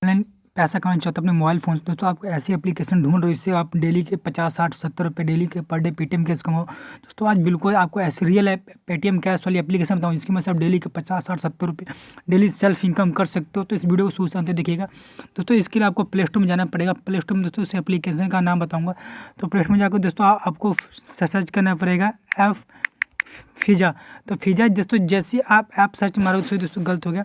Online पैसा कमाना चाहते हो अपने मोबाइल फ़ोन से दोस्तों, आप ऐसी एप्लीकेशन ढूंढ रहे हो इससे आप डेली के 50 60 70 रुपये डेली के पर डे पेटीएम कैश कमाओ। दोस्तों आज बिल्कुल आपको ऐसी रियल ऐप पेटीएम कैश वाली एप्लीकेशन बताऊँ जिसकी मदद से आप डेली के 50 60 70 रुपये डेली सेल्फ इनकम कर सकते हो। तो इस वीडियो को शुरू से अंत तक देखिएगा दोस्तों। इसके लिए आपको प्ले स्टोर में जाना पड़ेगा। प्ले स्टोर में दोस्तों उस एप्लीकेशन का नाम बताऊँगा। तो प्ले स्टोर में जाकर दोस्तों आपको सर्च करना पड़ेगा ऐप फिजा। तो फिजा दोस्तों जैसे आप ऐप सर्च मारोगे तो दोस्तों गलत हो गया,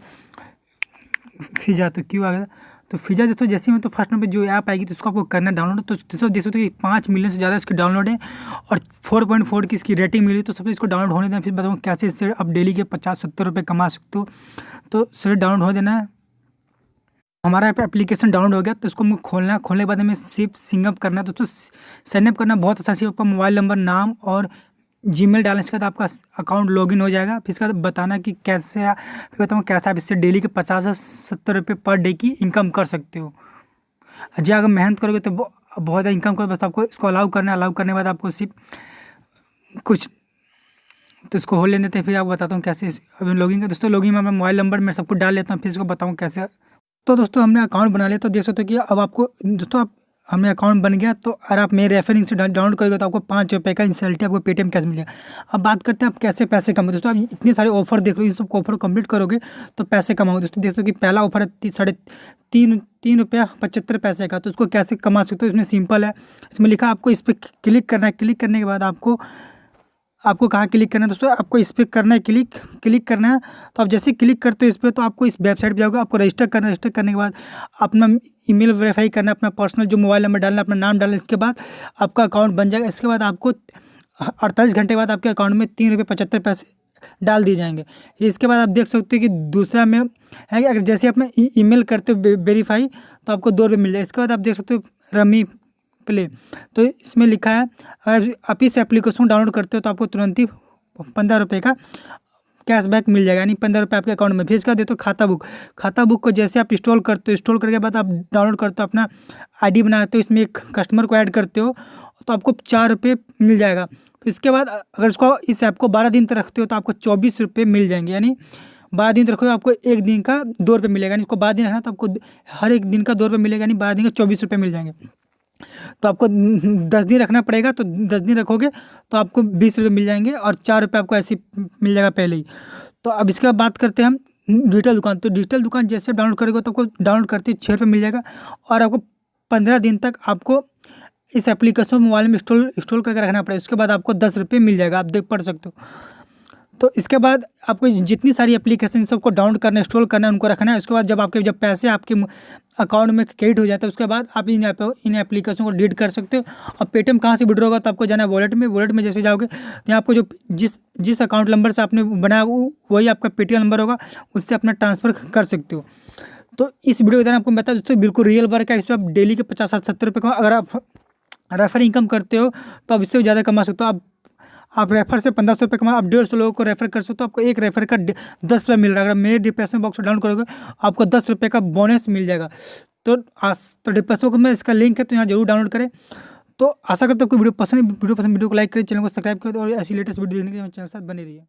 फिजा तो क्यों आ गया। तो फिजा दोस्तों जैसे में तो फर्स्ट नंबर जो ऐप आएगी तो उसको आपको करना डाउनलोड। तो दोस्तों देख सकते हो कि 5 मिलियन से ज़्यादा इसकी डाउनलोड है और 4.4 की इसकी रेटिंग मिली। तो सबसे इसको डाउनलोड होने देना, फिर बताऊँ कैसे इससे आप डेली के 50 70 रुपये कमा सकते हो। तो सिर्फ डाउनलोड हो देना है। हमारा एप्लीकेशन डाउनलोड हो गया तो इसको मुझे खोलना है। खोलने के बाद हमें सिर्फ सिंगअप करना है। दोस्तों साइनअप करना बहुत आसान, सिर्फ आपका मोबाइल नंबर, नाम और जीमेल डालने के बाद आपका अकाउंट लॉगिन हो जाएगा। फिर इसके बाद बताना कि कैसे फिर बताऊँ कैसे आप इससे डेली के 50 से 70 रुपये पर डे की इनकम कर सकते हो। जी अगर मेहनत करोगे तो बहुत इनकम करोगे। बस आपको इसको अलाउ करना है। अलाउ करने के बाद आपको सिर्फ कुछ तो इसको हो लेने देते हैं। फिर आपको बताता हूँ कैसे अभी लॉगिन का। दोस्तों लॉगिन में अपना मोबाइल नंबर मैं सब कुछ डाल लेता हूँ, फिर इसको बताऊँ कैसे। तो दोस्तों हमने अकाउंट बना लिया। तो देख सकते हो कि अब आपको दोस्तों आप हमें अकाउंट बन गया। तो अगर आप मेरे रेफरिंग से डाउनलोड करोगे तो आपको 5 रुपये का इंसल्टी आपको पेटीएम कैश मिल जाएगा। अब बात करते हैं आप कैसे पैसे कमाओ। दोस्तों आप इतने सारे ऑफर देख रहे हो, इन सब ऑफर कंप्लीट करोगे तो पैसे कमाओ। दोस्तों देख सकते हो कि पहला ऑफर है 3.5 रुपया 75 पैसे का। तो उसको कैसे कमा सकते हो, इसमें सिंपल है। इसमें लिखा आपको इस पर क्लिक करना है। क्लिक करने के बाद आपको कहाँ क्लिक करना है दोस्तों, आपको इस पर करना है, क्लिक करना है। तो आप जैसे क्लिक करते हो इस पर तो आपको इस वेबसाइट पे जाओगे। आपको रजिस्टर करना है। रजिस्टर करने के बाद अपना ईमेल वेरीफाई करना है, अपना पर्सनल जो मोबाइल नंबर डालना है, अपना नाम डालना है। इसके बाद आपका अकाउंट बन जाएगा। इसके बाद आपको 48 घंटे के बाद आपके अकाउंट में 3 रुपये 75 पैसे डाल दिए जाएंगे। इसके बाद आप देख सकते हो कि दूसरा में है कि अगर जैसे आप ईमेल करते हो वेरीफाई तो आपको 2 रुपये मिल जाए। इसके बाद आप देख सकते हो रमी प्ले। तो इसमें लिखा है अगर आप इस एप्लीकेशन डाउनलोड करते हो तो आपको तुरंत ही 15 रुपये का कैशबैक मिल जाएगा, यानी 15 रुपये आपके अकाउंट में। फिर इसका देते हो खाता बुक को जैसे आप इंस्टॉल करते हो, इंस्टॉल करने के बाद आप डाउनलोड करते हो, अपना आईडी बनाते हो, इसमें एक कस्टमर को ऐड करते हो तो आपको 4 रुपये मिल जाएगा। फिर इसके बाद अगर इसको इस ऐप को 12 दिन तक रखते हो तो आपको 24 रुपये मिल जाएंगे, यानी 12 दिन तक रखोगे आपको एक दिन का 2 रुपये मिलेगा। यानी इसको 12 दिन रखना तो आपको हर एक दिन का 2 रुपये मिलेगा, यानी 12 दिन का 24 रुपये मिल जाएंगे। तो आपको 10 दिन रखना पड़ेगा। तो 10 दिन रखोगे तो आपको 20 रुपये मिल जाएंगे और 4 रुपये आपको ऐसे मिल जाएगा पहले ही। तो अब इसके बाद बात करते हैं हम डिजिटल दुकान। तो डिजिटल दुकान जैसे डाउनलोड करोगे तो आपको डाउनलोड करते ही 6 रुपये मिल जाएगा और आपको 15 दिन तक आपको इस एप्लीकेशन मोबाइल में इंस्टॉल करके रखना पड़ेगा। उसके बाद आपको 10 रुपये मिल जाएगा, आप पढ़ सकते हो। तो इसके बाद आपको जितनी सारी एप्लीकेशन सबको डाउनलोड करना, इंस्टॉल करना है, उनको रखना है। उसके बाद जब पैसे आपके अकाउंट में क्रेडिट हो जाता है उसके बाद आप इन एप्लीकेशन को डिलीट कर सकते हो। और पेटीएम कहाँ से विड्रॉ होगा तो आपको जाना है वॉलेट में। वॉलेट में जैसे जाओगे तो आपको जो जिस अकाउंट नंबर से आपने बनाया वही आपका पेटीएम नंबर होगा, उससे अपना ट्रांसफ़र कर सकते हो। तो इस वीडियो के दौरान आपको बता दोस्तों बिल्कुल रियल वर्क है। इस पर आप डेली के 50 70 रुपये का अगर आप रेफर इनकम करते हो तो आप इससे भी ज़्यादा कमा सकते हो। आप रेफर से 1500 रुपये कमा, आप 150 लोगों को रेफर कर सकते हो। आपको एक रेफर का 10 रुपये मिल रहा है। अगर मेरे डिस्क्रिप्शन बॉक्स में डाउनलोड करोगे आपको 10 रुपये का बोनस मिल जाएगा। तो डिस्क्रिप्शन बॉक्स में इसका लिंक है, तो यहाँ जरूर डाउनलोड करें। तो आशा करता हूँ आपको वीडियो पसंद वीडियो को लाइक करें, चैनल को सब्सक्राइब करें और ऐसी लेटेस्ट वीडियो देखने के लिए चैनल के साथ बने रहिए।